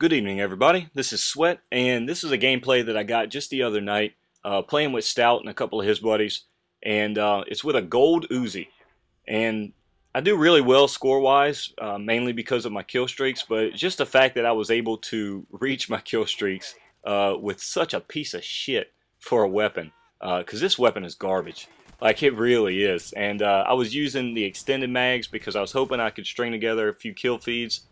Good evening, everybody. This is Sweat, and this is a gameplay that I got just the other night, playing with Stout and a couple of his buddies, and it's with a gold Uzi. And I do really well score-wise, mainly because of my kill streaks, but just the fact that I was able to reach my kill streaks with such a piece of shit for a weapon, because this weapon is garbage. Like, it really is. And I was using the extended mags because I was hoping I could string together a few kill feeds,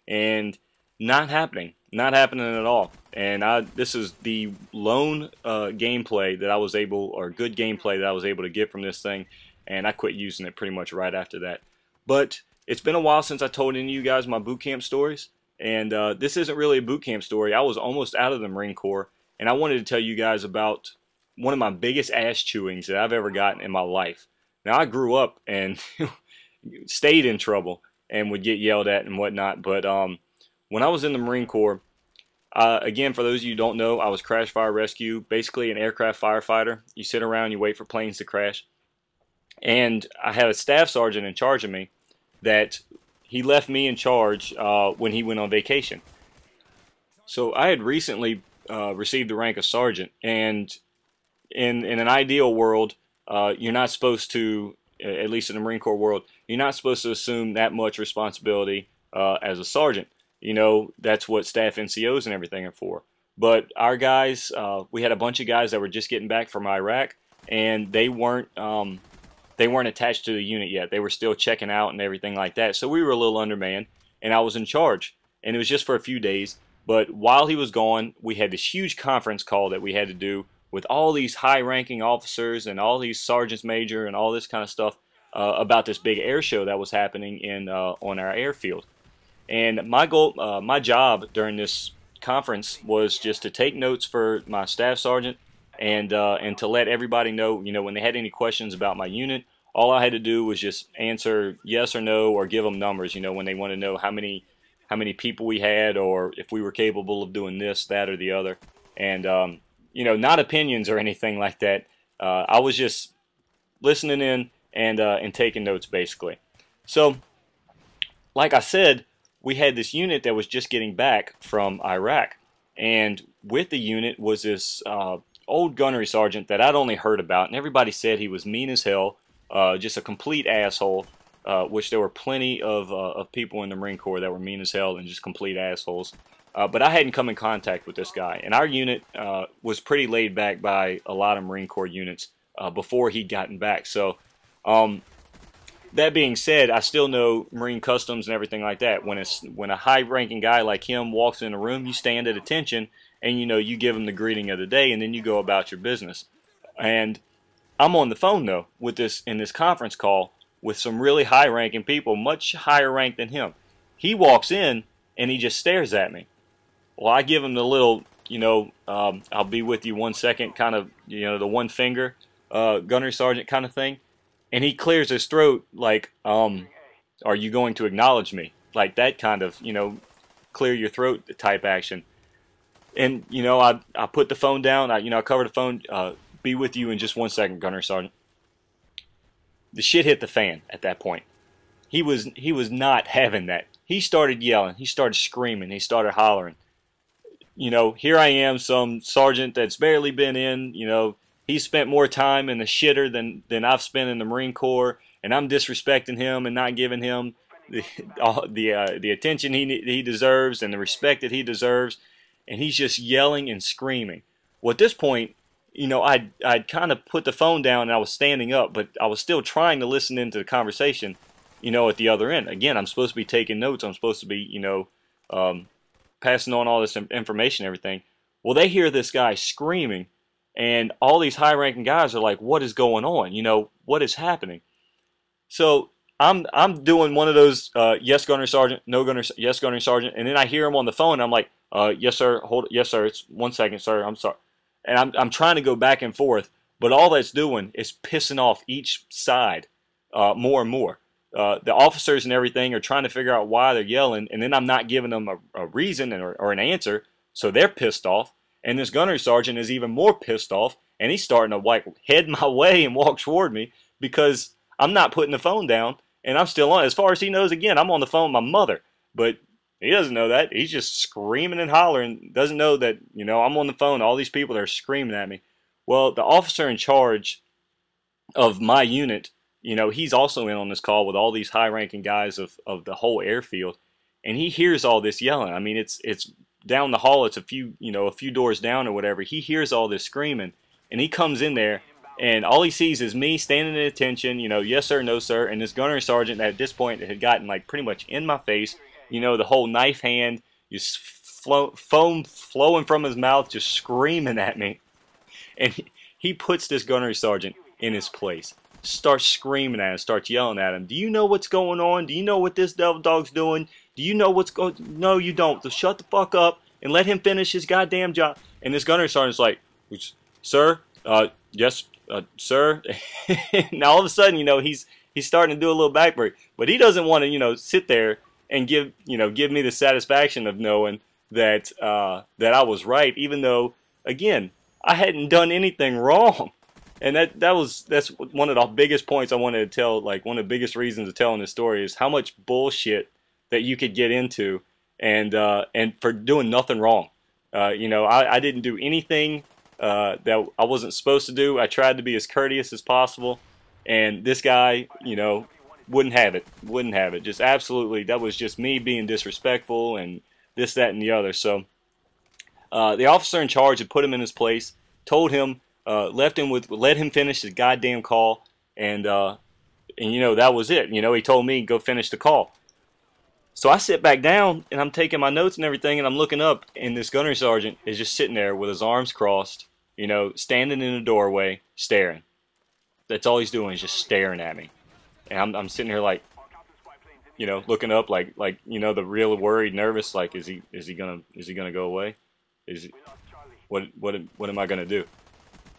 and not happening. Not happening at all. And this is the lone gameplay that I was able, or good gameplay that I was able to get from this thing, and I quit using it pretty much right after that. But it's been a while since I told any of you guys my boot camp stories, and this isn't really a boot camp story. I was almost out of the Marine Corps, and I wanted to tell you guys about one of my biggest ass chewings that I've ever gotten in my life. Now, I grew up and stayed in trouble and would get yelled at and whatnot, but when I was in the Marine Corps, again, for those of you who don't know, I was crash fire rescue, basically an aircraft firefighter. You sit around, you wait for planes to crash. And I had a staff sergeant in charge of me that he left me in charge when he went on vacation. So I had recently received the rank of sergeant, and in an ideal world, you're not supposed to, at least in the Marine Corps world, you're not supposed to assume that much responsibility as a sergeant. You know, that's what staff NCOs and everything are for. But our guys, we had a bunch of guys that were just getting back from Iraq, and they weren't attached to the unit yet. They were still checking out and everything like that. So we were a little undermanned, and I was in charge. And it was just for a few days. But while he was gone, we had this huge conference call that we had to do with all these high-ranking officers and all these sergeants major and all this kind of stuff about this big air show that was happening in on our airfield. And my goal, my job during this conference was just to take notes for my staff sergeant and to let everybody know, you know, when they had any questions about my unit, all I had to do was just answer yes or no, or give them numbers, you know, when they want to know how many people we had, or if we were capable of doing this, that, or the other. And you know, not opinions or anything like that. I was just listening in and taking notes, basically. So, like I said, we had this unit that was just getting back from Iraq, and with the unit was this old gunnery sergeant that I'd only heard about, and everybody said he was mean as hell, just a complete asshole, which there were plenty of people in the Marine Corps that were mean as hell and just complete assholes. But I hadn't come in contact with this guy, and our unit was pretty laid back by a lot of Marine Corps units before he'd gotten back. So that being said, I still know Marine customs and everything like that. When a high-ranking guy like him walks in a room, you stand at attention, and you know, you give him the greeting of the day, and then you go about your business. And I'm on the phone though in this conference call with some really high-ranking people, much higher ranked than him. He walks in and he just stares at me. Well, I give him the little, you know, I'll be with you 1 second, kind of, you know, the one finger gunnery sergeant kind of thing. And he clears his throat like, are you going to acknowledge me? Like that kind of, you know, clear your throat type action. And, you know, I put the phone down. I covered the phone. Be with you in just 1 second, gunnery sergeant. The shit hit the fan at that point. He was not having that. He started yelling. He started screaming. He started hollering. You know, here I am, some sergeant that's barely been in, you know, he spent more time in the shitter than I've spent in the Marine Corps, and I'm disrespecting him and not giving him the attention he deserves and the respect that he deserves, and he's just yelling and screaming. Well, at this point, you know, I'd kind of put the phone down and I was standing up, but I was still trying to listen into the conversation, you know, at the other end. Again, I'm supposed to be taking notes. I'm supposed to be, you know, passing on all this information and everything. Well, they hear this guy screaming, and all these high-ranking guys are like, what is going on? You know, what is happening? So I'm doing one of those, yes, gunnery sergeant, no gunnery, yes, gunnery sergeant, and then I hear him on the phone, and I'm like, yes, sir, yes, sir, it's 1 second, sir, I'm sorry. And I'm trying to go back and forth, but all that's doing is pissing off each side more and more. The officers and everything are trying to figure out why they're yelling, and then I'm not giving them a reason or an answer, so they're pissed off. And this gunnery sergeant is even more pissed off, and he's starting to like head my way and walk toward me because I'm not putting the phone down, and I'm still on. As far as he knows, again, I'm on the phone with my mother. But He doesn't know that. He's just screaming and hollering. Doesn't know that, you know, I'm on the phone. All these people are screaming at me. Well, the officer in charge of my unit, you know, he's also in on this call with all these high-ranking guys of the whole airfield, and he hears all this yelling. I mean, it's down the hall. It's a few doors down or whatever. He hears all this screaming, and he comes in there, and all he sees is me standing at attention, you know, yes sir, no sir, and this gunnery sergeant that at this point had gotten like pretty much in my face, you know, the whole knife hand, just foam flowing from his mouth, just screaming at me, and he puts this gunnery sergeant in his place, starts screaming at him, starts yelling at him. Do you know what's going on? Do you know what this devil dog's doing? Do you know what's going? No, you don't. So shut the fuck up and let him finish his goddamn job. And this gunnery sergeant's like, sir, yes, sir. Now all of a sudden, you know, he's starting to do a little backbreak, but he doesn't want to, you know, sit there and give me the satisfaction of knowing that that I was right, even though, again, I hadn't done anything wrong. And that's one of the biggest points I wanted to tell. Like, one of the biggest reasons of telling this story is how much bullshit that you could get into, and for doing nothing wrong. You know, I didn't do anything that I wasn't supposed to do. I tried to be as courteous as possible, and this guy, you know, wouldn't have it. Wouldn't have it. Just absolutely, that was just me being disrespectful and this, that, and the other. So the officer in charge had put him in his place, told him, let him finish his goddamn call, and you know, that was it. You know, he told me go finish the call. So I sit back down and I'm taking my notes and everything, and I'm looking up, and this gunnery sergeant is just sitting there with his arms crossed, you know, standing in the doorway, staring. That's all he's doing, is just staring at me, and I'm sitting here like, you know, looking up like you know, the real worried, nervous, like, is he gonna go away? What am I gonna do?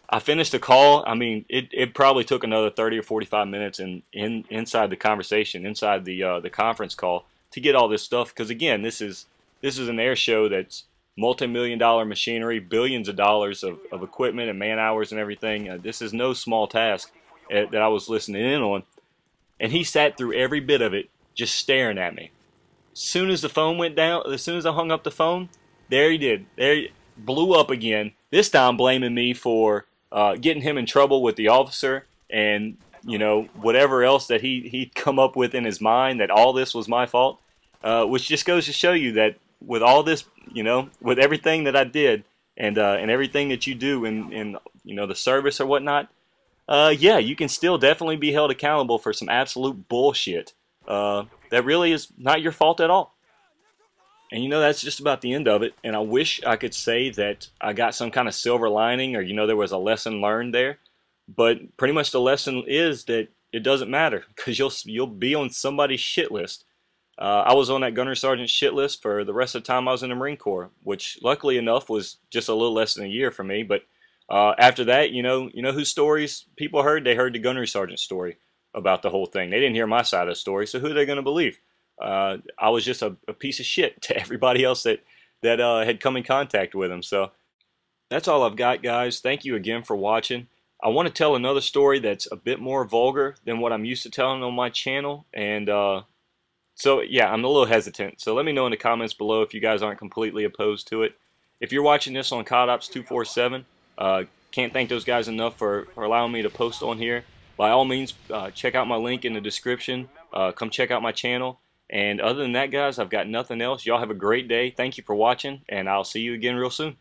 I finished the call. I mean, it probably took another 30 or 45 minutes inside the conversation, inside the conference call, to get all this stuff. Because again, this is an air show that's multi-million-dollar machinery, billions of dollars of equipment and man hours and everything. This is no small task that I was listening in on. And he sat through every bit of it, just staring at me. As soon as the phone went down, as soon as I hung up the phone, there he did. There he blew up again. This time blaming me for getting him in trouble with the officer, and, you know, whatever else that he'd come up with in his mind, that all this was my fault, which just goes to show you that with all this, you know, with everything that I did, and everything that you do in you know, the service or whatnot, yeah, you can still definitely be held accountable for some absolute bullshit that really is not your fault at all. And, you know, that's just about the end of it. And I wish I could say that I got some kind of silver lining, or, you know, there was a lesson learned there. But pretty much the lesson is that it doesn't matter, because you'll be on somebody's shit list. I was on that gunnery sergeant shit list for the rest of the time I was in the Marine Corps, which luckily enough was just a little less than a year for me. But after that, you know whose stories people heard? They heard the gunnery sergeant story about the whole thing. They didn't hear my side of the story, so who are they going to believe? I was just a piece of shit to everybody else that had come in contact with him. So that's all I've got, guys. Thank you again for watching. I want to tell another story that's a bit more vulgar than what I'm used to telling on my channel, and so yeah, I'm a little hesitant. So let me know in the comments below if you guys aren't completely opposed to it. If you're watching this on COD Ops 247, can't thank those guys enough for allowing me to post on here. By all means, check out my link in the description. Come check out my channel. And other than that, guys, I've got nothing else. Y'all have a great day. Thank you for watching, and I'll see you again real soon.